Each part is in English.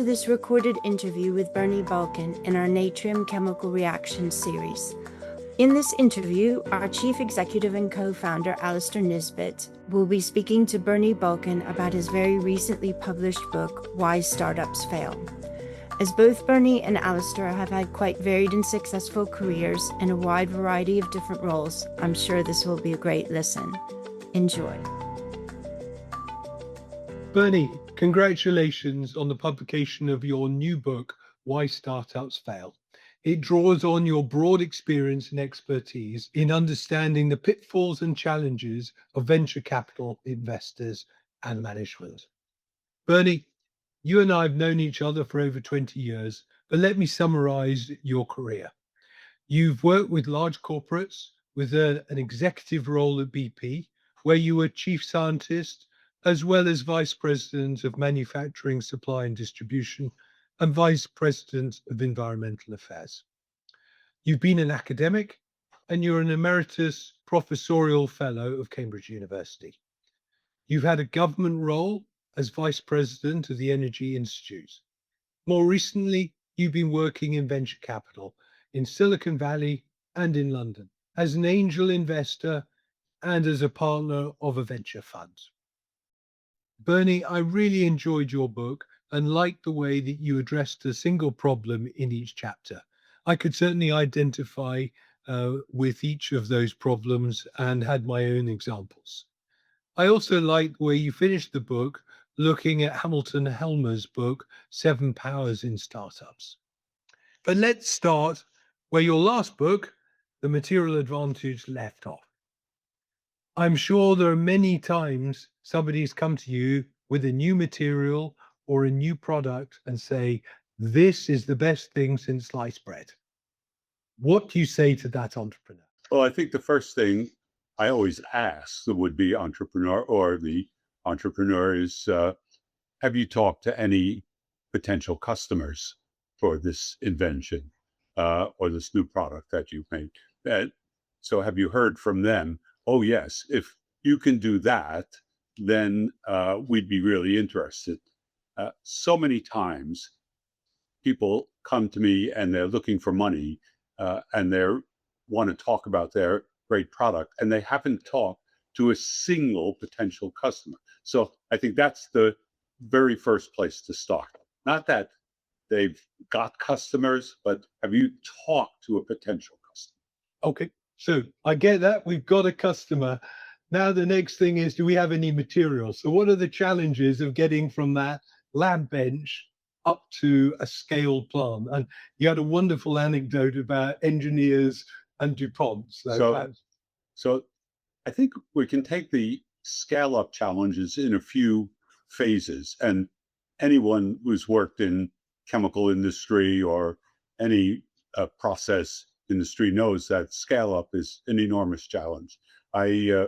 to this recorded interview with Bernie Bulkin in our Natrium Chemical Reactions series. In this interview, our Chief Executive and Co-founder, Alasdair Nisbet, will be speaking to Bernie Bulkin about his very recently published book, Why Startups Fail. As both Bernie and Alasdair have had quite varied and successful careers in a wide variety of different roles, I'm sure this will be a great listen. Enjoy. Bernie, congratulations on the publication of your new book, Why Startups Fail. It draws on your broad experience and expertise in understanding the pitfalls and challenges of venture capital investors and management. Bernie, you and I have known each other for over 20 years, but let me summarize your career. You've worked with large corporates with an executive role at BP, where you were chief scientist, as well as vice president of manufacturing, supply and distribution, and vice president of environmental affairs. You've been an academic, and you're an emeritus professorial fellow of Cambridge University. You've had a government role as vice president of the Energy Institute. More recently, you've been working in venture capital in Silicon Valley and in London as an angel investor and as a partner of a venture fund. Bernie, I really enjoyed your book and liked the way that you addressed a single problem in each chapter. I could certainly identify with each of those problems and had my own examples. I also liked the way you finished the book looking at Hamilton Helmer's book, 7 Powers in Startups. But let's start where your last book, The Material Advantage, left off. I'm sure there are many times somebody's come to you with a new material or a new product and say, this is the best thing since sliced bread. What do you say to that entrepreneur? Well, I think the first thing I always ask the would-be entrepreneur or the entrepreneur is, have you talked to any potential customers for this invention or this new product that you've made? So have you heard from them? Oh, yes, if you can do that, then we'd be really interested. So many times people come to me and they're looking for money and they want to talk about their great product, and they haven't talked to a single potential customer. So I think that's the very first place to start. Not that they've got customers, but have you talked to a potential customer? Okay, so I get that. We've got a customer. Now the next thing is, do we have any materials? So what are the challenges of getting from that lab bench up to a scaled plant? And you had a wonderful anecdote about engineers and DuPont. So I think we can take the scale-up challenges in a few phases. And anyone who's worked in chemical industry or any process industry knows that scale-up is an enormous challenge. I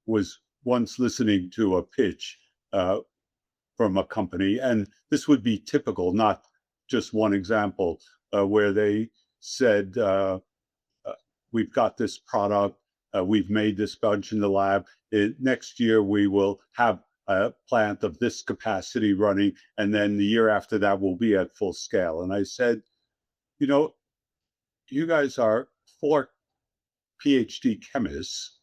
was once listening to a pitch from a company, and this would be typical, not just one example, where they said, we've got this product, we've made this bunch in the lab. Next year, we will have a plant of this capacity running, and then the year after that, we'll be at full scale. And I said, you know, you guys are 4 PhD chemists.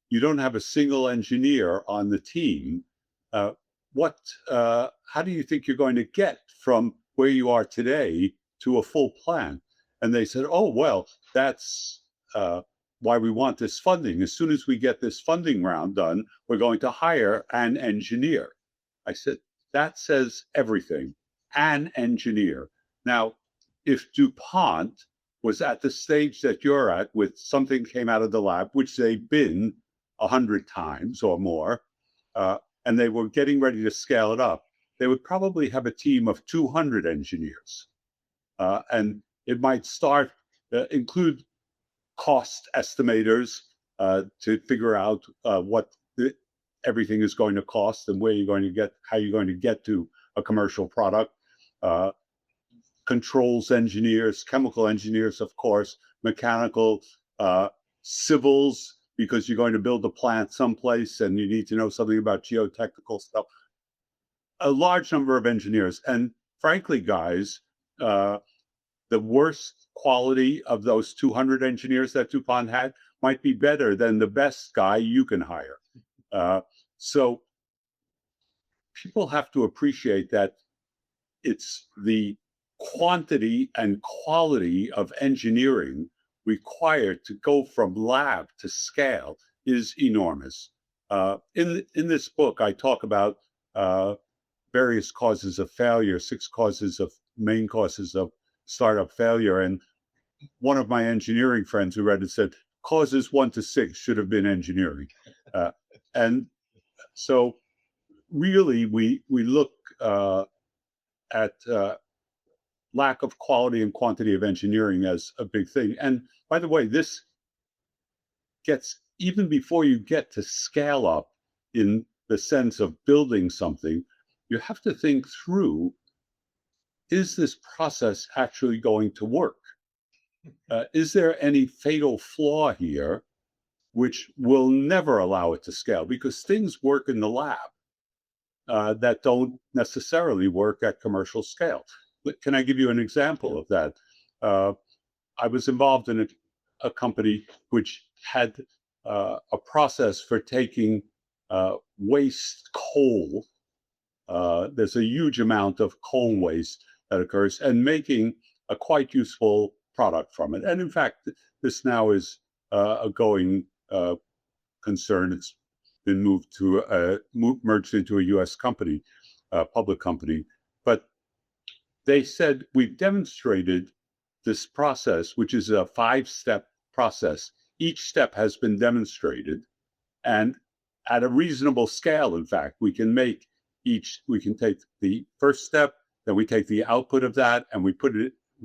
You don't have a single engineer on the team. How do you think you're going to get from where you are today to a full plant? And they said, oh, well, that's why we want this funding. As soon as we get this funding round done, we're going to hire an engineer. I said, that says everything, an engineer. Now, if DuPont was at the stage that you're at with something came out of the lab, which they've been 100 times or more, and they were getting ready to scale it up, they would probably have a team of 200 engineers. And it might include cost estimators to figure out what everything is going to cost and how you're going to get to a commercial product. Controls engineers, chemical engineers, of course, mechanical, civils, because you're going to build a plant someplace and you need to know something about geotechnical stuff. a large number of engineers. And frankly, guys, the worst quality of those 200 engineers that DuPont had might be better than the best guy you can hire. So people have to appreciate that it's the quantity and quality of engineering required to go from lab to scale is enormous. In this book, I talk about various causes of failure, 6 main causes of startup failure. And one of my engineering friends who read it said, causes 1 to 6 should have been engineering. And so really, we look at lack of quality and quantity of engineering as a big thing. And by the way, this gets, even before you get to scale up in the sense of building something, you have to think through, is this process actually going to work? Is there any fatal flaw here which will never allow it to scale? Because things work in the lab that don't necessarily work at commercial scale. Can I give you an example of that? I was involved in a company which had a process for taking waste coal. There's a huge amount of coal waste that occurs, and making a quite useful product from it. And in fact, this now is a going concern. It's been merged into a U.S. company, public company. But they said, we've demonstrated this process, which is a 5-step process. Each step has been demonstrated, and at a reasonable scale, in fact, we can take the first step, then we take the output of that, and we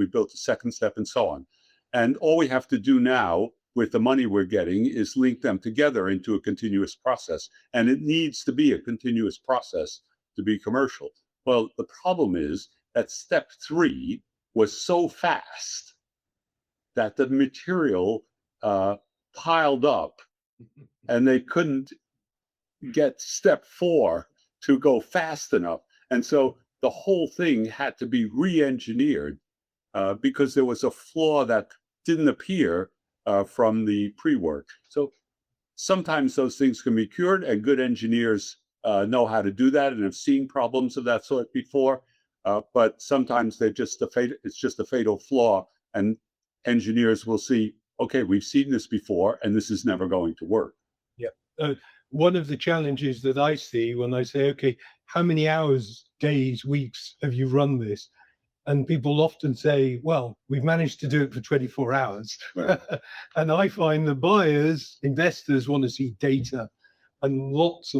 built a second step, and so on. And all we have to do now with the money we're getting is link them together into a continuous process. And it needs to be a continuous process to be commercial. Well, the problem is that step 3 was so fast that the material piled up, and they couldn't get step 4 to go fast enough. And so the whole thing had to be re-engineered because there was a flaw that didn't appear from the pre-work. So sometimes those things can be cured, and good engineers know how to do that and have seen problems of that sort before. But sometimes it's just a fatal flaw, and engineers will see, okay, we've seen this before, and this is never going to work. Yeah. One of the challenges that I see when I say, okay, how many hours, days, weeks have you run this? And people often say, well, we've managed to do it for 24 hours. Right. And I find the buyers, investors want to see data and lots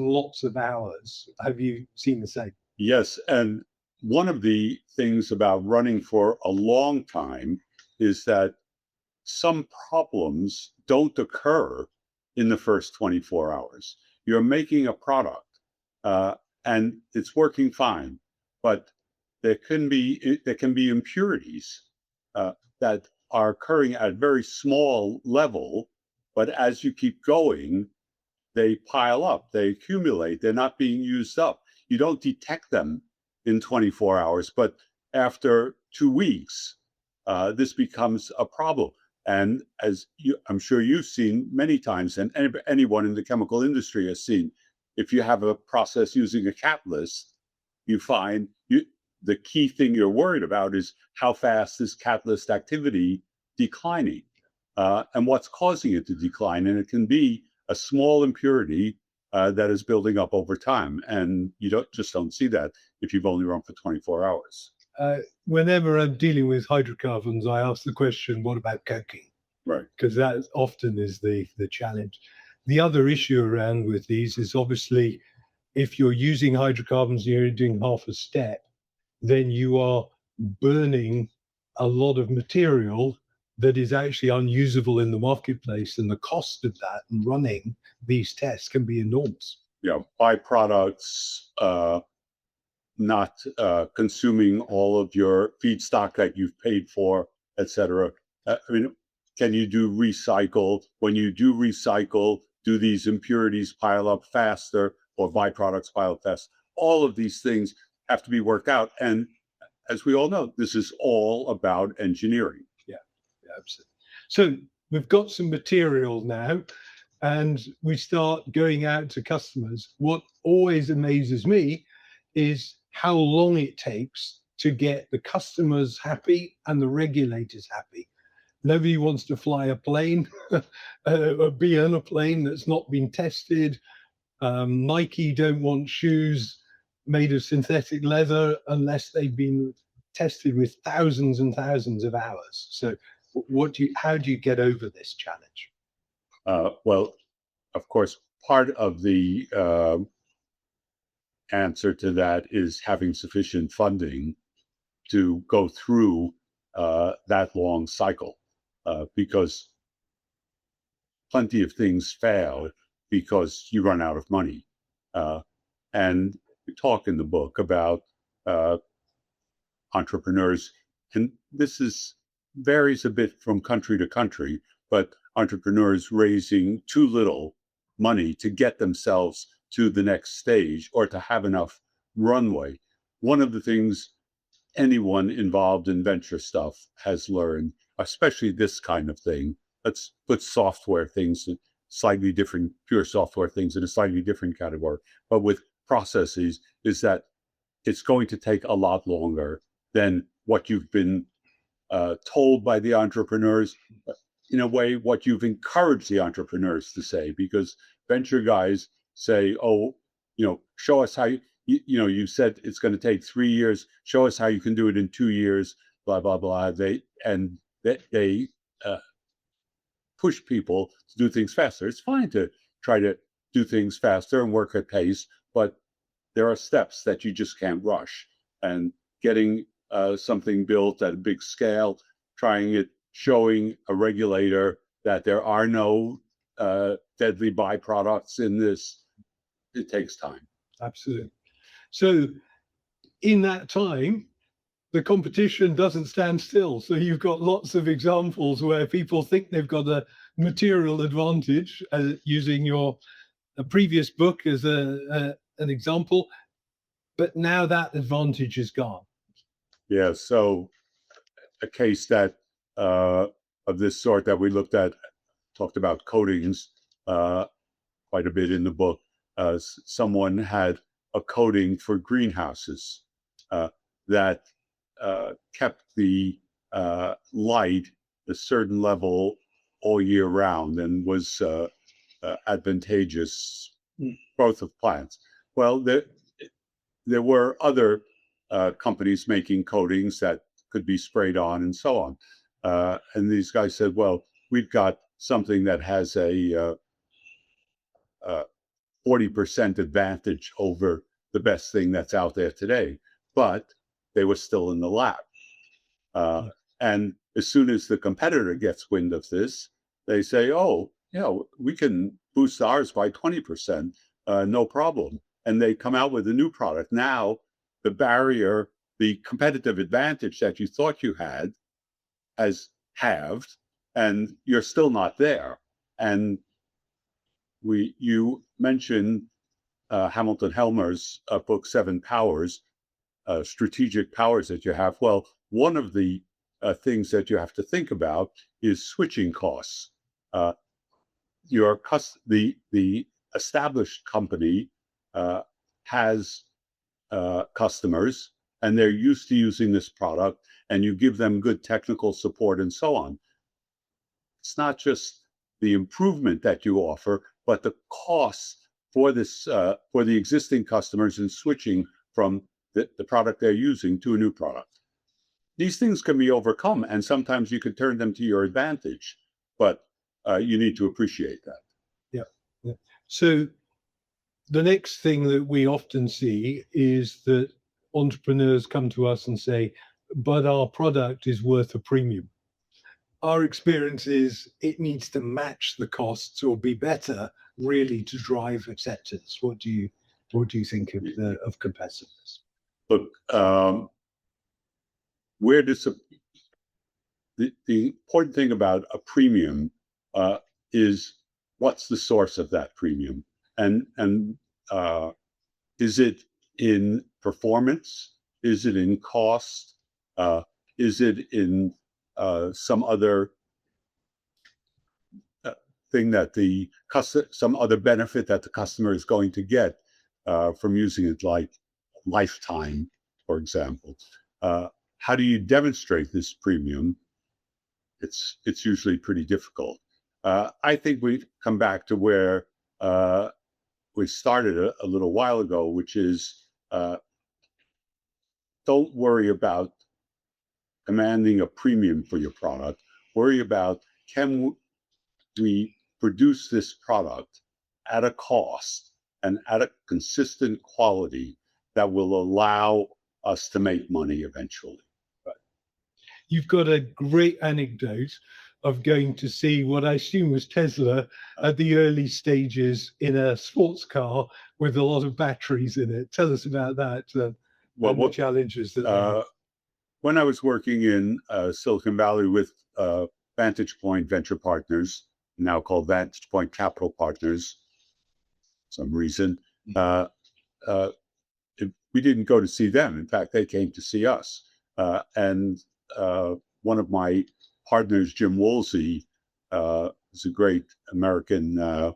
of hours. Have you seen the same? Yes. And one of the things about running for a long time is that some problems don't occur in the first 24 hours. You're making a product and it's working fine, but there can be impurities that are occurring at a very small level, but as you keep going, they pile up, they accumulate, they're not being used up. You don't detect them in 24 hours, but after 2 weeks, this becomes a problem. And I'm sure you've seen many times, and anyone in the chemical industry has seen, if you have a process using a catalyst, you find the key thing you're worried about is how fast is catalyst activity declining, and what's causing it to decline. And it can be a small impurity that is building up over time, and you don't see that if you've only run for 24 hours. Whenever I'm dealing with hydrocarbons, I ask the question, what about coking? Right. Because that often is the challenge. The other issue around with these is obviously if you're using hydrocarbons and you're doing half a step, then you are burning a lot of material that is actually unusable in the marketplace, and the cost of that and running these tests can be enormous. Yeah, byproducts, not consuming all of your feedstock that you've paid for, et cetera. I mean, can you do recycle? When you do recycle, do these impurities pile up faster or byproducts pile up fast? All of these things have to be worked out. And as we all know, this is all about engineering. Yeah, absolutely. So we've got some material now, and we start going out to customers. What always amazes me is how long it takes to get the customers happy and the regulators happy. Nobody wants to fly a plane, be on a plane that's not been tested. Nike don't want shoes made of synthetic leather unless they've been tested with thousands and thousands of hours. So, how do you get over this challenge? Well, of course, part of the answer to that is having sufficient funding to go through that long cycle, because plenty of things fail because you run out of money. And we talk in the book about entrepreneurs, and this varies a bit from country to country, but entrepreneurs raising too little money to get themselves to the next stage or to have enough runway. One of the things anyone involved in venture stuff has learned, especially this kind of thing, let's put software things in slightly different, pure software things in a slightly different category, but with processes, is that it's going to take a lot longer than what you've been told by the entrepreneurs, in a way, what you've encouraged the entrepreneurs to say, because venture guys say, oh, show us how you said it's going to take 3 years. Show us how you can do it in 2 years. Blah blah blah. They push people to do things faster. It's fine to try to do things faster and work at pace, but there are steps that you just can't rush. And getting something built at a big scale, trying it, showing a regulator that there are no deadly byproducts in this, it takes time. Absolutely. So in that time, the competition doesn't stand still. So you've got lots of examples where people think they've got a material advantage, using your previous book as an example, but now that advantage is gone. Yeah, so a case that of this sort that we looked at, talked about coatings quite a bit in the book. Someone had a coating for greenhouses that kept the light a certain level all year round and was advantageous growth of plants. Well, there were other companies making coatings that could be sprayed on and so on. And these guys said, well, we've got something that has a 40% advantage over the best thing that's out there today. But they were still in the lab. And as soon as the competitor gets wind of this, they say, oh, we can boost ours by 20%, no problem. And they come out with a new product. Now, the barrier, the competitive advantage that you thought you had has halved, and you're still not there. And you mentioned Hamilton Helmer's book, 7 Powers, strategic powers that you have. Well, one of the things that you have to think about is switching costs. The established company has customers, and they're used to using this product, and you give them good technical support and so on. It's not just the improvement that you offer, but the costs for this for the existing customers in switching from the product they're using to a new product. These things can be overcome, and sometimes you can turn them to your advantage, but you need to appreciate that. Yeah. So the next thing that we often see is that entrepreneurs come to us and say, but our product is worth a premium. Our experience is it needs to match the costs or be better, really, to drive acceptance. What do you think of competitiveness? Look, where does the important thing about a premium is what's the source of that premium, and is it in performance? Is it in cost? Is it in some other thing that some other benefit that the customer is going to get from using it, like lifetime, for example? How do you demonstrate this premium? It's usually pretty difficult. I think we come back to where we started a little while ago, which is don't worry about commanding a premium for your product. Worry about, can we produce this product at a cost and at a consistent quality that will allow us to make money eventually. You've got a great anecdote of going to see what I assume was Tesla at the early stages in a sports car with a lot of batteries in it. Tell us about that and the challenges that they had. When I was working in Silicon Valley with Vantage Point Venture Partners, now called Vantage Point Capital Partners, for some reason, we didn't go to see them. In fact, they came to see us. And one of my partners, Jim Woolsey, is a great American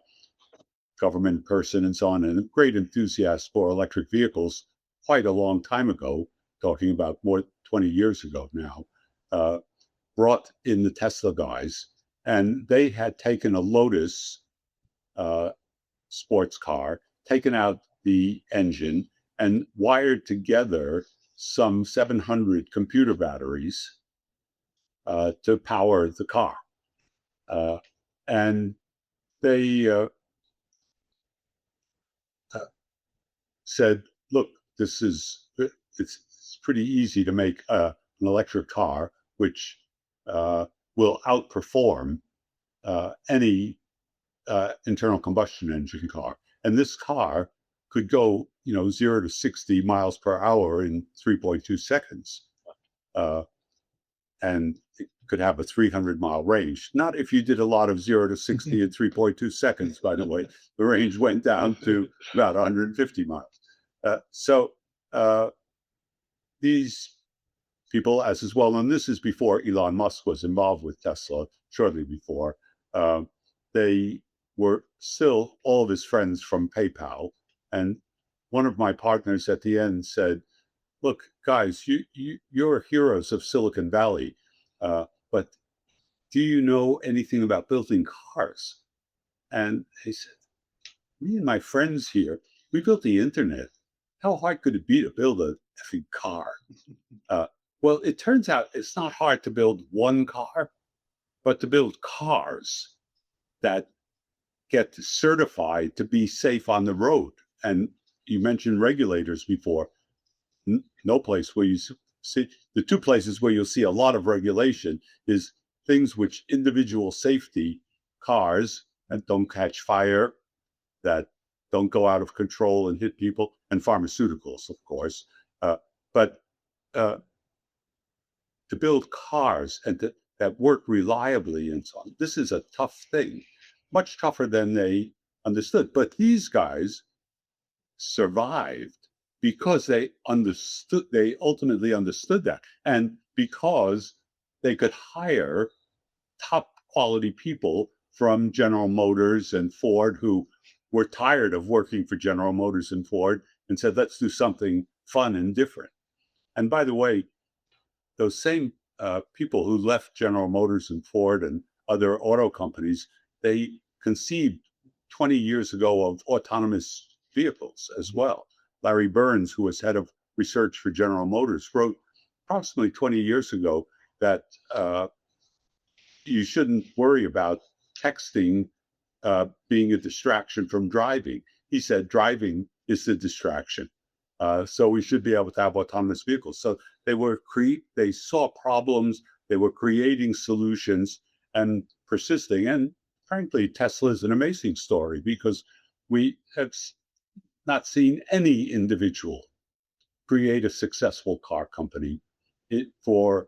government person and so on, and a great enthusiast for electric vehicles quite a long time ago, talking about more 20 years ago now, brought in the Tesla guys, and they had taken a Lotus sports car, taken out the engine, and wired together some 700 computer batteries to power the car. And they said, look, it's pretty easy to make an electric car, which will outperform any internal combustion engine car. And this car could go, 0 to 60 miles per hour in 3.2 seconds. And it could have a 300-mile range. Not if you did a lot of 0 to 60 in 3.2 seconds, by the way. The range went down to about 150 miles. So these people, as is well known, this is before Elon Musk was involved with Tesla, shortly before. They were still all of his friends from PayPal. And one of my partners at the end said, look, guys, you're heroes of Silicon Valley, but do you know anything about building cars? And he said, me and my friends here, we built the internet. How hard could it be to build a effing car? Well, it turns out it's not hard to build one car, but to build cars that get certified to be safe on the road. And you mentioned regulators before. No place where you see, the two places where you'll see a lot of regulation is things which individual safety cars that don't catch fire, that don't go out of control and hit people, and pharmaceuticals, of course. But to build cars and that work reliably and so on, this is a tough thing, much tougher than they understood. But these guys survived because they ultimately understood that, and because they could hire top quality people from General Motors and Ford who were tired of working for General Motors and Ford and said, let's do something fun and different. And by the way, those same people who left General Motors and Ford and other auto companies, they conceived 20 years ago of autonomous vehicles as well. Larry Burns, who was head of research for General Motors, wrote approximately 20 years ago that you shouldn't worry about texting being a distraction from driving. He said driving is the distraction. So we should be able to have autonomous vehicles. So they saw problems, they were creating solutions and persisting. And frankly, Tesla is an amazing story because we have not seen any individual create a successful car company for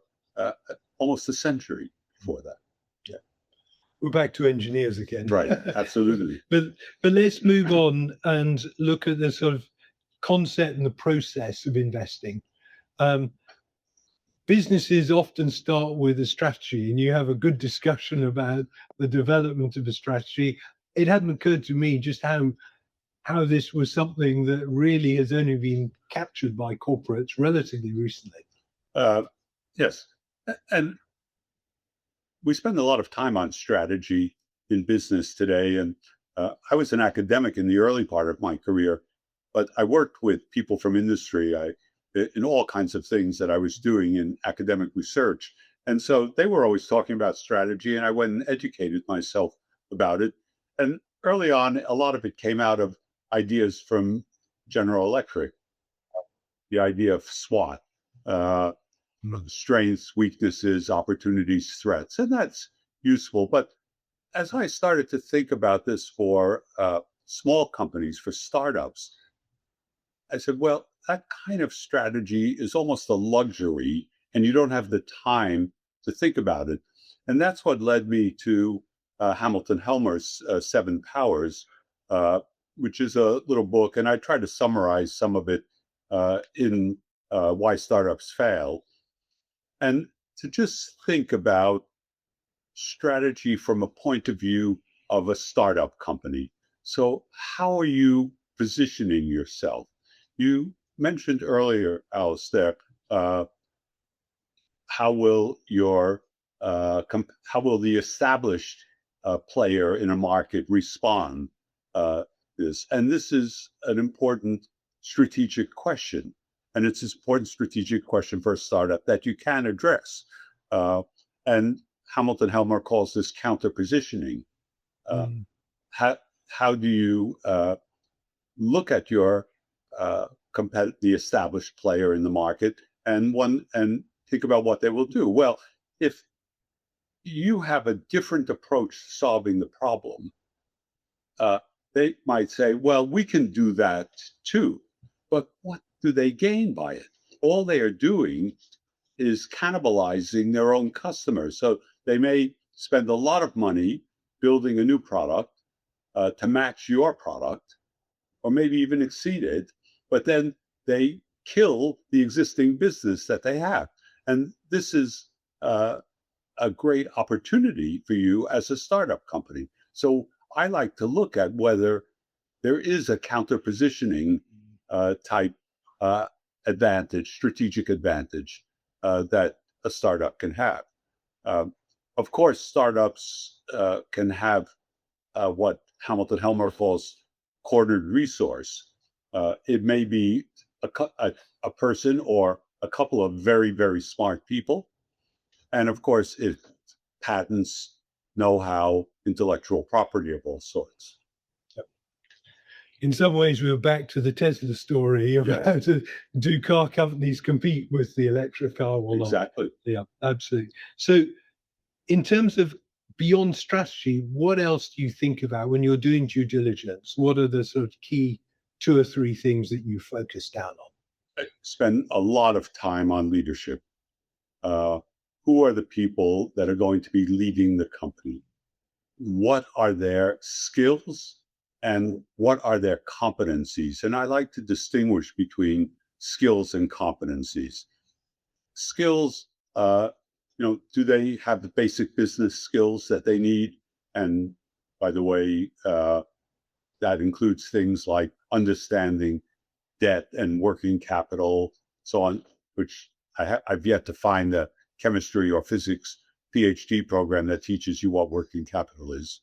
almost a century before that. Yeah. We're back to engineers again. Right, absolutely. But let's move on and look at the sort of concept and the process of investing. Businesses often start with a strategy, and you have a good discussion about the development of a strategy. It hadn't occurred to me just how this was something that really has only been captured by corporates relatively recently. Yes. And we spend a lot of time on strategy in business today. And I was an academic in the early part of my career, but I worked with people from industry in all kinds of things that I was doing in academic research. And so they were always talking about strategy, and I went and educated myself about it. And early on, a lot of it came out of ideas from General Electric, the idea of SWOT, strengths, weaknesses, opportunities, threats, and that's useful. But as I started to think about this for small companies, for startups, I said, well, that kind of strategy is almost a luxury, and you don't have the time to think about it. And that's what led me to Hamilton Helmer's 7 Powers, which is a little book, and I tried to summarize some of it in Why Startups Fail. And to just think about strategy from a point of view of a startup company. So how are you positioning yourself? You mentioned earlier, Alasdair, how will the established player in a market respond? This is an important strategic question, and it's an important strategic question for a startup that you can address. And Hamilton Helmer calls this counter positioning. How do you look at your the established player in the market and think about what they will do? Well, if you have a different approach to solving the problem, they might say, well, we can do that too. But what do they gain by it? All they are doing is cannibalizing their own customers. So they may spend a lot of money building a new product to match your product, or maybe even exceed it, but then they kill the existing business that they have. And this is a great opportunity for you as a startup company. So I like to look at whether there is a counter positioning type advantage, strategic advantage that a startup can have. Of course, startups can have what Hamilton Helmer calls cornered resource. It may be a person or a couple of very, very smart people. And of course, it patents, know-how, intellectual property of all sorts. In some ways, we were back to the Tesla story of how to do car companies compete with the electric car or not. Exactly. Yeah, absolutely. So in terms of beyond strategy, what else do you think about when you're doing due diligence? What are the sort of key 2 or 3 things that you focus down on? I spend a lot of time on leadership. Who are the people that are going to be leading the company? What are their skills and what are their competencies? And I like to distinguish between skills and competencies. Skills, do they have the basic business skills that they need? And by the way, that includes things like understanding debt and working capital, so on, which I've yet to find a chemistry or physics PhD program that teaches you what working capital is.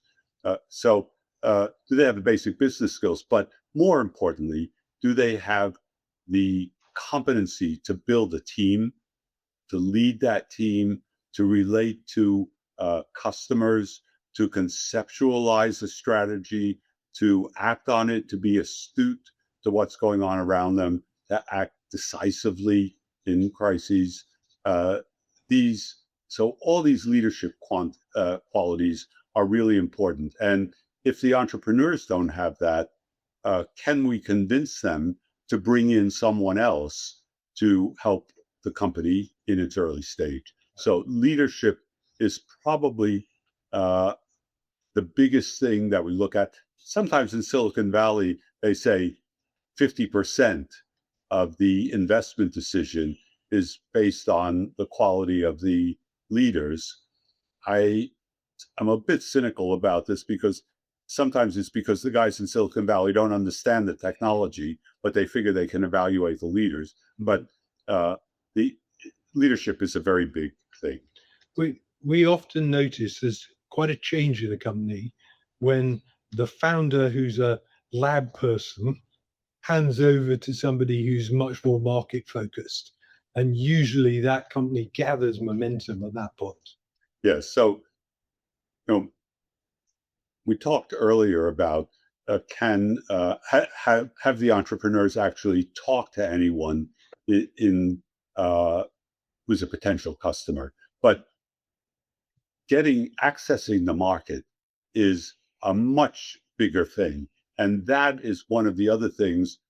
So do they have the basic business skills? But more importantly, do they have the competency to build a team, to lead that team, to relate to customers, to conceptualize a strategy, to act on it, to be astute to what's going on around them, to act decisively in crises? So all these leadership qualities are really important. And if the entrepreneurs don't have that, can we convince them to bring in someone else to help the company in its early stage? So leadership is probably the biggest thing that we look at. Sometimes in Silicon Valley, they say, 50% of the investment decision is based on the quality of the leaders. I'm a bit cynical about this because sometimes it's because the guys in Silicon Valley don't understand the technology, but they figure they can evaluate the leaders. But the leadership is a very big thing. We often notice there's quite a change in a company when the founder, who's a lab person, hands over to somebody who's much more market focused. And usually that company gathers momentum at that point. Yes. So, we talked earlier about have the entrepreneurs actually talk to anyone in who's a potential customer, but accessing the market is a much bigger thing, and that is one of the other things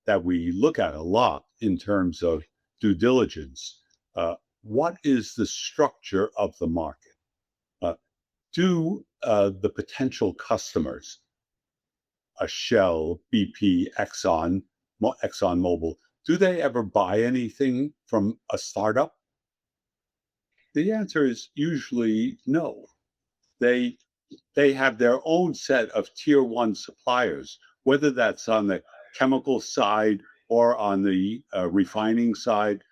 that we look at a lot in terms of due diligence. What is the structure of the market? Do the potential customers, a Shell, BP, ExxonMobil, do they ever buy anything from a startup? The answer is usually no. They have their own set of tier one suppliers, whether that's on the chemical side or on the refining side.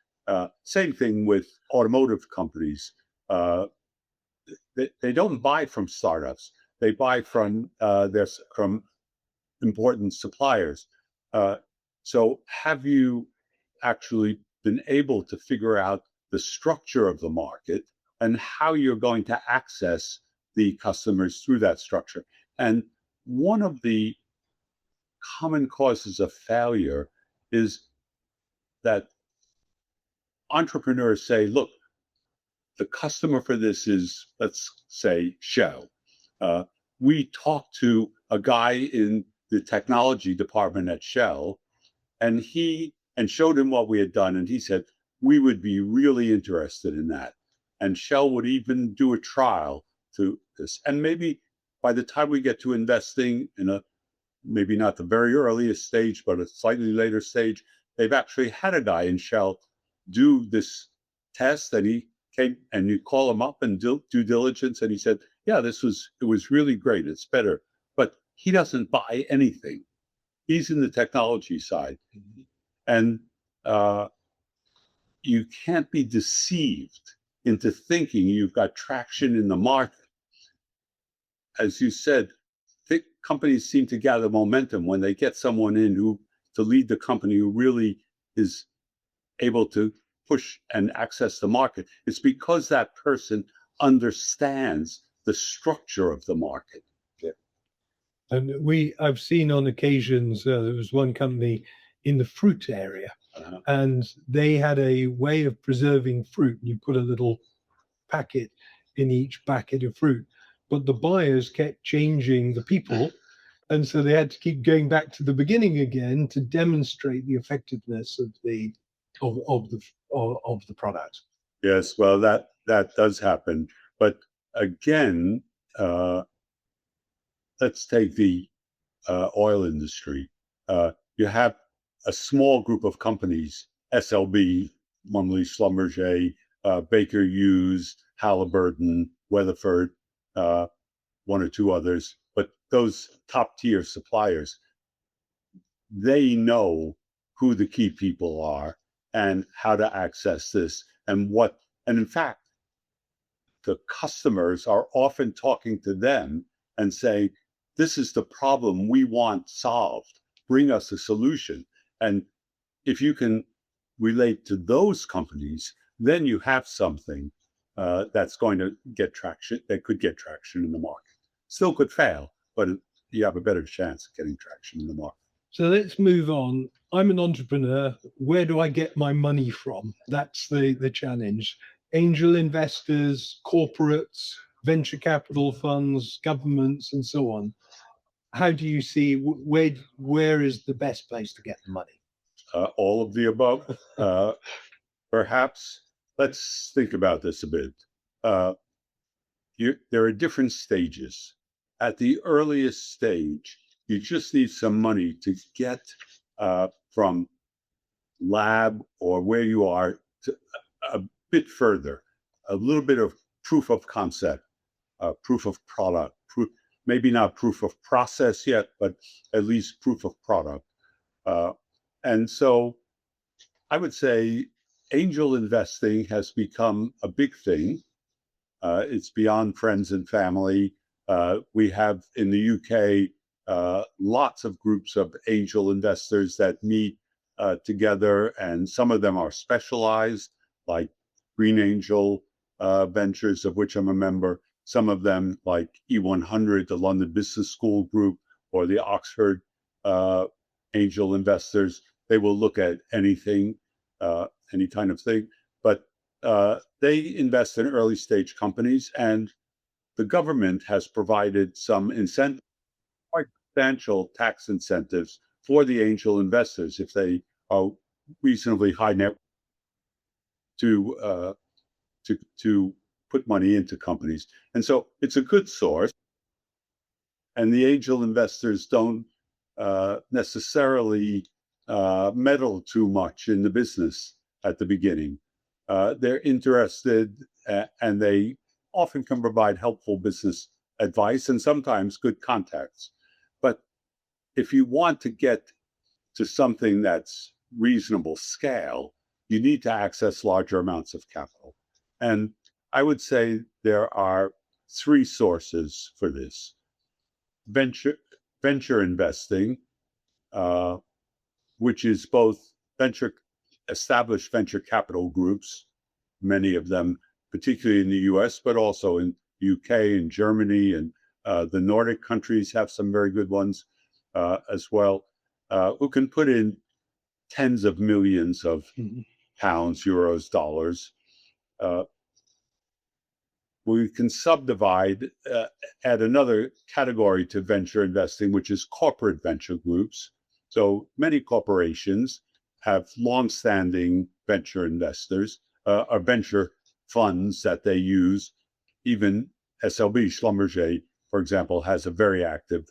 Same thing with automotive companies. They don't buy from startups. They buy from important suppliers. So have you actually been able to figure out the structure of the market and how you're going to access the customers through that structure? And one of the common causes of failure is that entrepreneurs say, look, the customer for this is, let's say, Shell. We talked to a guy in the technology department at Shell, and showed him what we had done, and he said, we would be really interested in that. And Shell would even do a trial to this. And maybe by the time we get to investing in maybe not the very earliest stage, but a slightly later stage, they've actually had a guy in Shell do this test, and he came, and you call him up and do due diligence, and he said, yeah, it was really great. It's better. But he doesn't buy anything. He's in the technology side. And you can't be deceived into thinking you've got traction in the market. As you said, companies seem to gather momentum when they get someone in to lead the company who really is able to push and access the market. It's because that person understands the structure of the market. Yeah. And I've seen on occasions, there was one company in the fruit area, and they had a way of preserving fruit. You put a little packet in each packet of fruit, but the buyers kept changing the people, and so they had to keep going back to the beginning again to demonstrate the effectiveness of the product. Yes, well, that does happen. But again, let's take the oil industry. You have a small group of companies, SLB, formerly Schlumberger, Baker Hughes, Halliburton, Weatherford, one or two others, but those top tier suppliers, they know who the key people are and how to access this and in fact, the customers are often talking to them and saying, this is the problem we want solved. Bring us a solution. And if you can relate to those companies, then you have something that's going to get traction, that could get traction in the market. Still could fail, but you have a better chance of getting traction in the market. So let's move on. I'm an entrepreneur. Where do I get my money from? That's the challenge. Angel investors, corporates, venture capital funds, governments, and so on. How do you see where is the best place to get the money? All of the above. Perhaps let's think about this a bit. There are different stages. At the earliest stage, you just need some money to get from lab or where you are to a bit further, a little bit of proof of concept, proof of product, maybe not proof of process yet, but at least proof of product. And so I would say angel investing has become a big thing. It's beyond friends and family. We have in the UK lots of groups of angel investors that meet together, and some of them are specialized, like Green Angel Ventures, of which I'm a member. Some of them, like E100, the London Business School Group, or the Oxford Angel Investors, they will look at anything, any kind of thing. But they invest in early stage companies, and the government has provided some incentive, quite substantial tax incentives for the angel investors if they are reasonably high net to put money into companies. And so it's a good source. And the angel investors don't necessarily meddle too much in the business at the beginning. They're interested and they often can provide helpful business advice and sometimes good contacts. But if you want to get to something that's reasonable scale, you need to access larger amounts of capital. And I would say there are three sources for this. Venture investing, which is both established venture capital groups, many of them, particularly in the US, but also in UK and Germany, and the Nordic countries have some very good ones as well, who can put in tens of millions of pounds, euros, dollars. We can subdivide, add another category to venture investing, which is corporate venture groups. So many corporations have long-standing venture investors or venture funds that they use. Even SLB, Schlumberger, for example, has a very active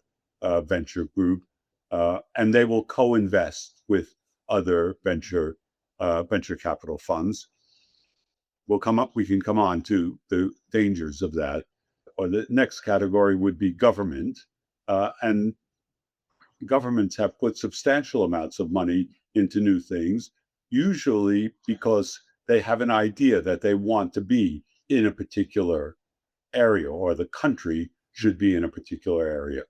venture group, and they will co-invest with other venture capital funds. We can come on to the dangers of that. Or the next category would be government, and governments have put substantial amounts of money into new things, usually because they have an idea that they want to be in a particular area, or the country should be in a particular area,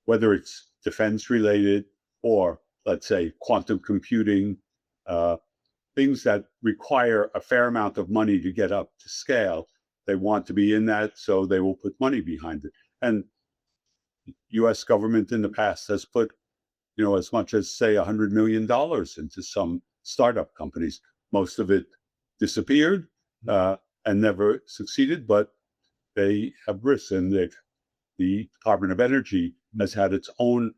whether it's defense related or, let's say, quantum computing, things that require a fair amount of money to get up to scale. They want to be in that, so they will put money behind it. And U.S. government in the past has put, as much as, say, $100 million into some startup companies. Most of it disappeared and never succeeded, but they have risks. And the Department of Energy has had its own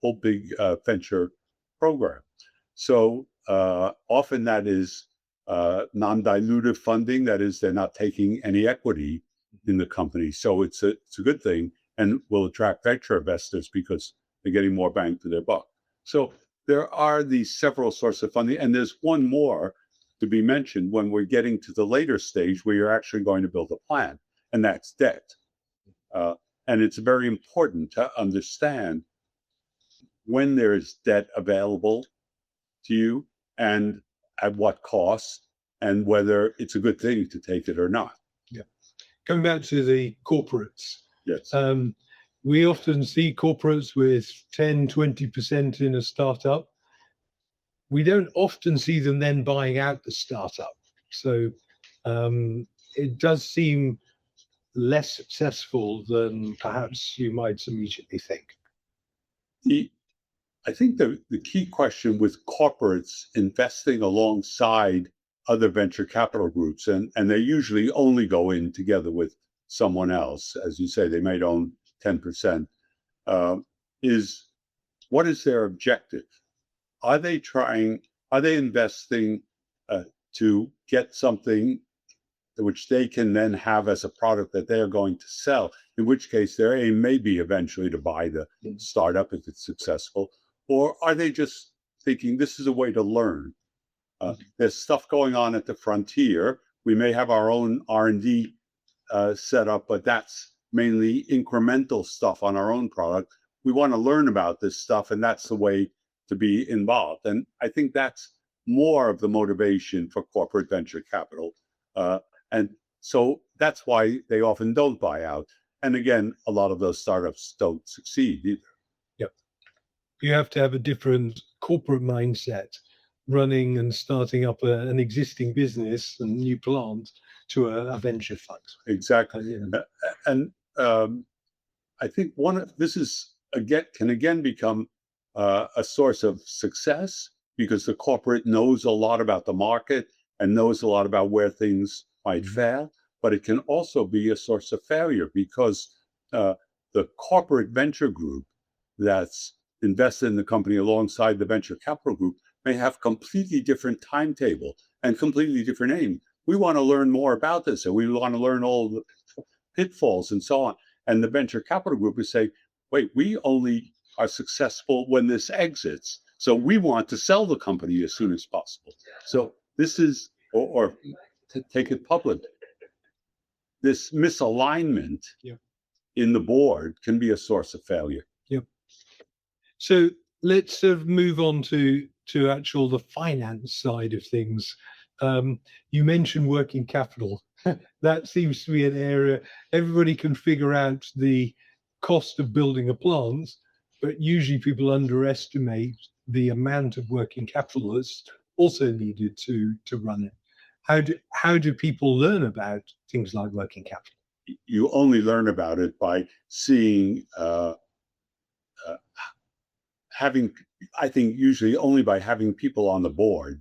whole big venture program. So often that is non-dilutive funding. That is, they're not taking any equity in the company. So it's a good thing and will attract venture investors because they're getting more bang for their buck. So there are these several sources of funding. And there's one more to be mentioned when we're getting to the later stage where you're actually going to build a plan, and that's debt. And it's very important to understand when there is debt available to you and at what cost, and whether it's a good thing to take it or not. Yeah. Coming back to the corporates. Yes. We often see corporates with 10, 20% in a startup. We don't often see them then buying out the startup. So it does seem less successful than perhaps you might immediately think. I think the key question with corporates investing alongside other venture capital groups, and they usually only go in together with someone else, as you say, they might own 10%, is what is their objective? Are they investing to get something which they can then have as a product that they are going to sell, in which case their aim may be eventually to buy the startup if it's successful? Or are they just thinking this is a way to learn. There's stuff going on at the frontier. We may have our own R&D set up, but that's mainly incremental stuff on our own product. We want to learn about this stuff, and that's the way to be involved. And I think that's more of the motivation for corporate venture capital. And so that's why they often don't buy out. And again, a lot of those startups don't succeed either. Yep. You have to have a different corporate mindset running and starting up an existing business and new plant to a venture fund. Exactly. And I think this can again become a source of success because the corporate knows a lot about the market and knows a lot about where things might fail, but it can also be a source of failure because the corporate venture group that's invested in the company alongside the venture capital group may have completely different timetable and completely different aim. We want to learn more about this and we want to learn all the pitfalls and so on. And the venture capital group is saying, wait, we only are successful when this exits. So we want to sell the company as soon as possible. So this is, or to take it public, this misalignment in the board can be a source of failure. Yep. So let's sort of move on to actual the finance side of things. You mentioned working capital. That seems to be an area everybody can figure out the cost of building a plant, but usually people underestimate the amount of working capital that's also needed to run it. How do people learn about things like working capital? You only learn about it by seeing, I think usually only by having people on the board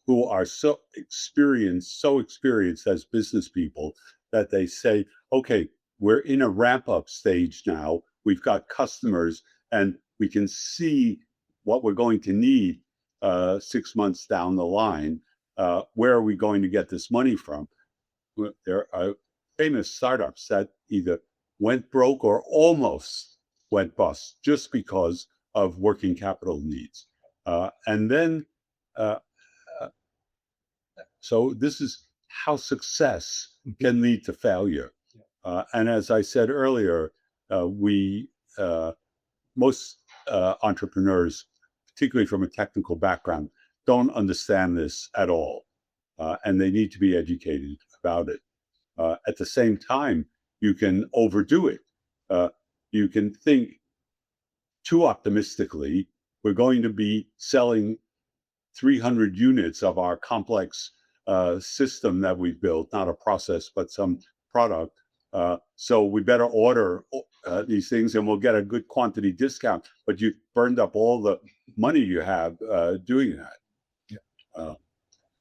who are so experienced as business people that they say, okay, we're in a ramp-up stage now. We've got customers and we can see what we're going to need 6 months down the line. Where are we going to get this money from? There are famous startups that either went broke or almost went bust just because of working capital needs. And then, so this is how success can lead to failure. And as I said earlier, most entrepreneurs, particularly from a technical background, don't understand this at all. And they need to be educated about it. At the same time, you can overdo it. You can think too optimistically. We're going to be selling 300 units of our complex system that we've built, not a process, but some product. So we better order these things and we'll get a good quantity discount, but you've burned up all the money you have doing that. Yeah.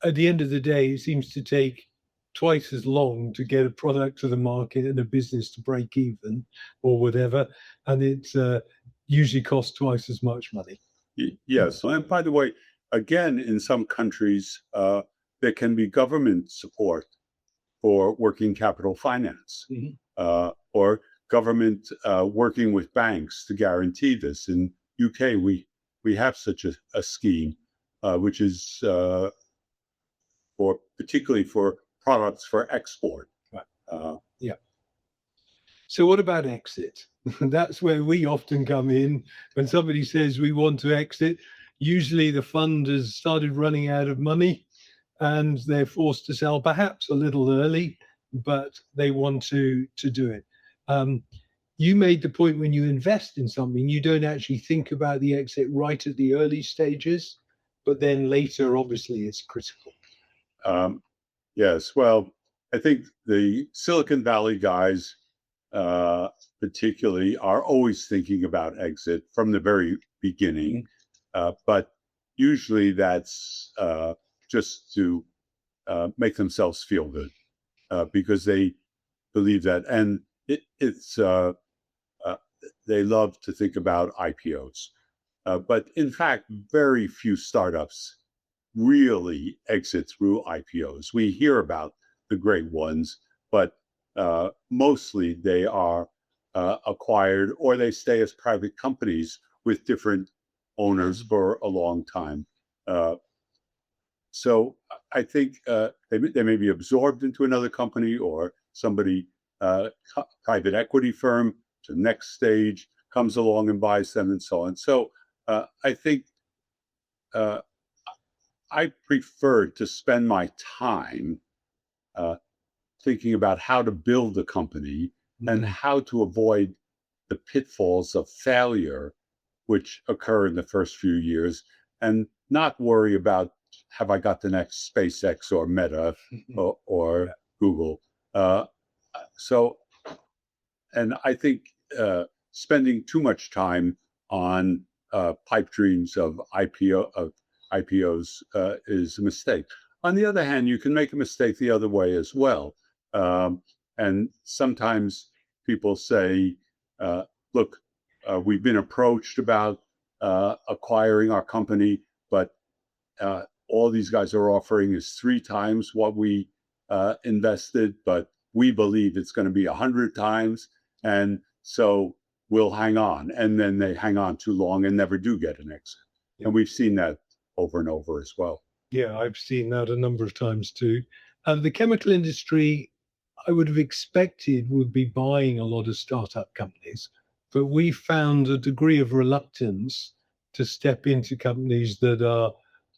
At the end of the day, it seems to take twice as long to get a product to the market and a business to break even or whatever. And it's usually costs twice as much money. Yes. And by the way, again, in some countries, there can be government support for working capital finance, or government working with banks to guarantee this. In UK, we have such a scheme, which is particularly for products for export. Yeah. So what about exit? That's where we often come in. When somebody says we want to exit, usually the fund has started running out of money and they're forced to sell perhaps a little early, but they want to do it. You made the point when you invest in something, you don't actually think about the exit right at the early stages, but then later, obviously, it's critical. Yes, well, I think the Silicon Valley guys particularly are always thinking about exit from the very beginning, but usually that's just to make themselves feel good because they believe that, and they love to think about IPOs. But in fact, very few startups really exit through IPOs. We hear about the great ones, but mostly they are acquired or they stay as private companies with different owners for a long time. So I think they may be absorbed into another company, or somebody, private equity firm, to the next stage comes along and buys them, and so on. So I think I prefer to spend my time thinking about how to build a company and how to avoid the pitfalls of failure, which occur in the first few years, and not worry about, have I got the next SpaceX or Meta or Google. And I think spending too much time on pipe dreams of IPOs is a mistake. On the other hand, you can make a mistake the other way as well. And sometimes people say, look, we've been approached about acquiring our company, but all these guys are offering is 3 times what we invested, but we believe it's going to be 100 times. And so we'll hang on. And then they hang on too long and never do get an exit. Yeah. And we've seen that over and over as well. Yeah, I've seen that a number of times too. The chemical industry, I would have expected, would be buying a lot of startup companies, but we found a degree of reluctance to step into companies that are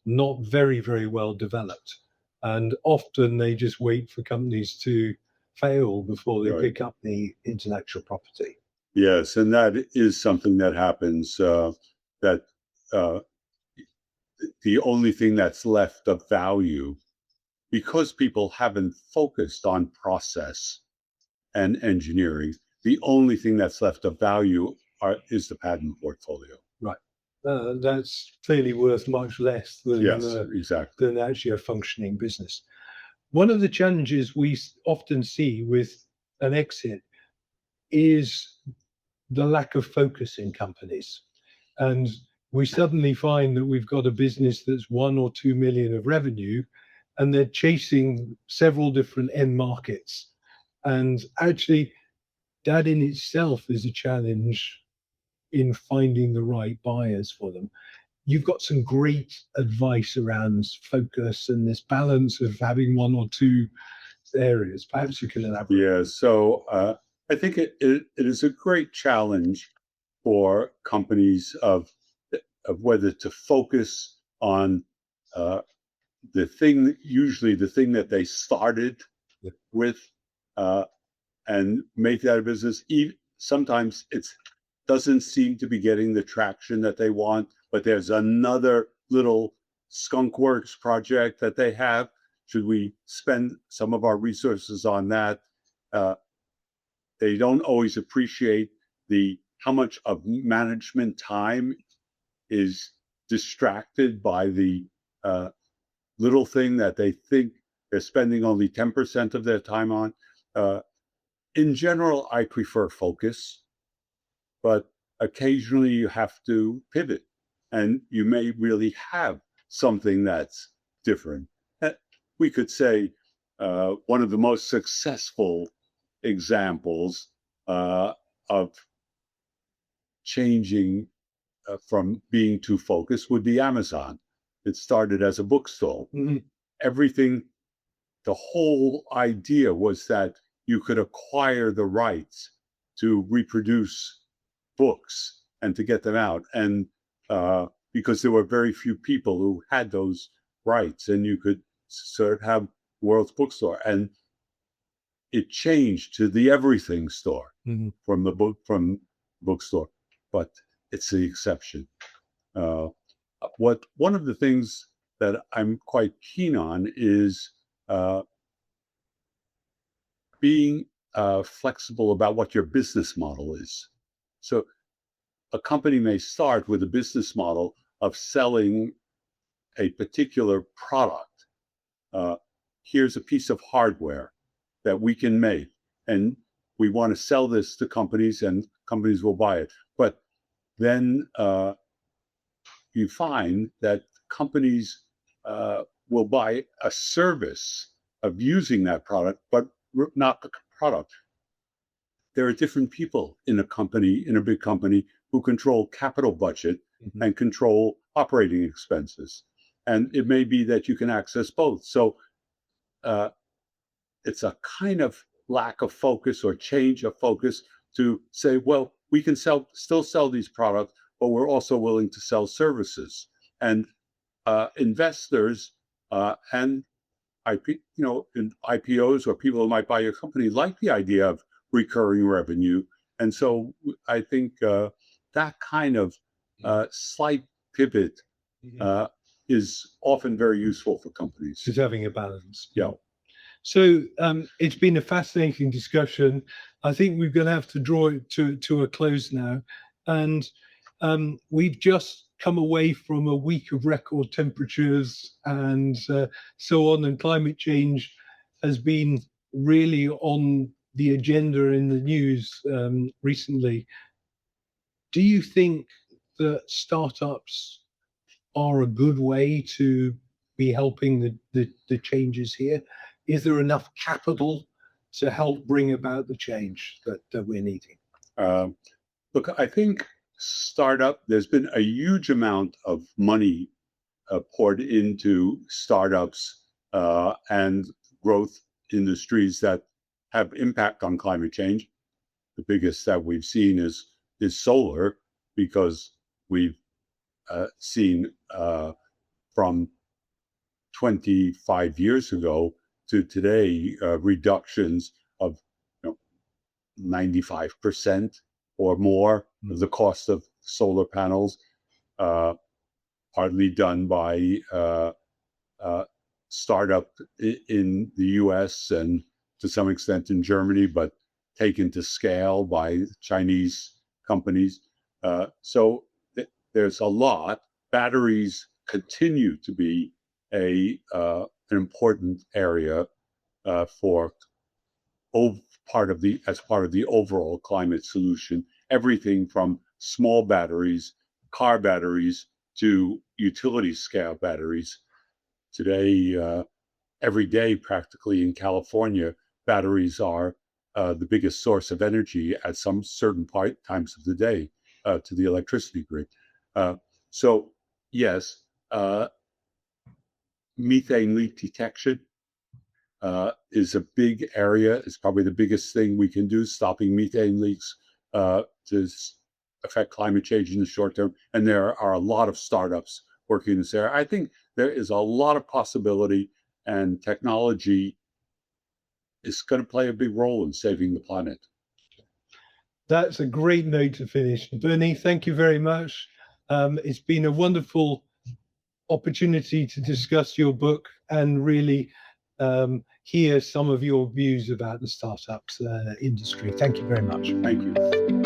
not very, very well developed. And often they just wait for companies to fail before they pick up the intellectual property. Yes, and that is something that happens, that the only thing that's left of value, because people haven't focused on process and engineering, the only thing that's left of value is the patent portfolio. Right. That's clearly worth much less than, exactly, than actually a functioning business. One of the challenges we often see with an exit is the lack of focus in companies. And we suddenly find that we've got a business that's 1 or 2 million of revenue, and they're chasing several different end markets. And actually, that in itself is a challenge in finding the right buyers for them. You've got some great advice around focus and this balance of having 1 or 2 areas. Perhaps you can elaborate. Yeah, so I think it is a great challenge for companies of whether to focus on usually the thing that they started with, and make that a business. Sometimes it doesn't seem to be getting the traction that they want, but there's another little skunk works project that they have. Should we spend some of our resources on that? They don't always appreciate how much of management time is distracted by the little thing that they think they're spending only 10% of their time on. In general, I prefer focus, but occasionally you have to pivot, and you may really have something that's different. We could say one of the most successful examples of changing from being too focused would be Amazon. It started as a bookstore. The whole idea was that you could acquire the rights to reproduce books and to get them out. And because there were very few people who had those rights, and you could sort of have world's bookstore. And it changed to the everything store from bookstore, but it's the exception. One of the things that I'm quite keen on is being flexible about what your business model is. So a company may start with a business model of selling a particular product. Here's a piece of hardware that we can make, and we want to sell this to companies, and companies will buy it. But then you find that companies will buy a service of using that product, but not the product. There are different people in a company, in a big company, who control capital budget and control operating expenses. And it may be that you can access both. So it's a kind of lack of focus or change of focus to say, well, we can still sell these products, but we're also willing to sell services. And investors and in IPOs or people who might buy your company like the idea of recurring revenue. And so I think that kind of slight pivot is often very useful for companies. Just having a balance. Yeah. So it's been a fascinating discussion. I think we're going to have to draw it to a close now. And we've just come away from a week of record temperatures and so on, and climate change has been really on the agenda in the news recently. Do you think that startups are a good way to be helping the changes here? Is there enough capital to help bring about the change that we're needing? Look, I think there's been a huge amount of money poured into startups and growth industries that have impact on climate change. The biggest that we've seen is solar, because we've seen from 25 years ago to today reductions of 95% or more of the cost of solar panels, partly done by startup in the US and to some extent in Germany, but taken to scale by Chinese companies. So there's a lot. Batteries continue to be an important area for part of the overall climate solution. Everything from small batteries, car batteries, to utility scale batteries. Today, every day, practically in California, batteries are the biggest source of energy at some certain times of the day to the electricity grid. So yes, methane leak detection is a big area. It's probably the biggest thing we can do, stopping methane leaks to affect climate change in the short term. And there are a lot of startups working in this area. I think there is a lot of possibility, and technology is going to play a big role in saving the planet. That's a great note to finish. Bernie, thank you very much. It's been a wonderful opportunity to discuss your book and really hear some of your views about the startups industry. Thank you very much. Thank you.